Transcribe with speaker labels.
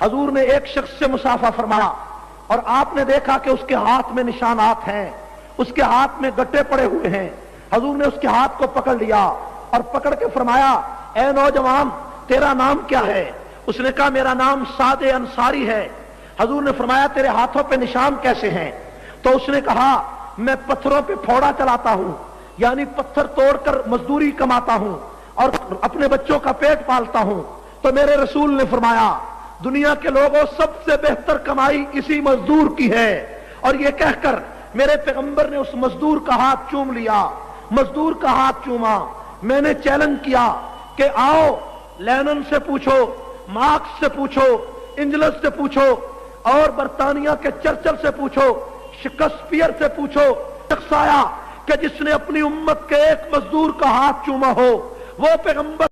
Speaker 1: हजूर ने एक शख्स से मुसाफा फरमाया और आपने देखा कि उसके हाथ में निशानात हैं, उसके हाथ में गट्टे पड़े हुए हैं। हजूर ने उसके हाथ को पकड़ लिया और पकड़ के फरमाया, ए नौजवान, तेरा नाम क्या है? उसने कहा, मेरा नाम सादे अंसारी है। हजूर ने फरमाया, तेरे हाथों पे निशान कैसे हैं? तो उसने कहा, मैं पत्थरों पे फोड़ा चलाता हूं, यानी पत्थर तोड़कर मजदूरी कमाता हूं और अपने बच्चों का पेट पालता हूं। तो मेरे रसूल ने फरमाया, दुनिया के लोगों, सबसे बेहतर कमाई इसी मजदूर की है। और ये कहकर मेरे पैगंबर ने उस मजदूर का हाथ चूम लिया, मजदूर का हाथ चूमा। मैंने चैलेंज किया कि आओ, लेनिन से पूछो, मार्क्स से पूछो, एंजल्स से पूछो और बर्तानिया के चर्चिल से पूछो, शेक्सपियर से पूछो, शख्स आया कि जिसने अपनी उम्मत के एक मजदूर का हाथ चूमा हो, वो पैगंबर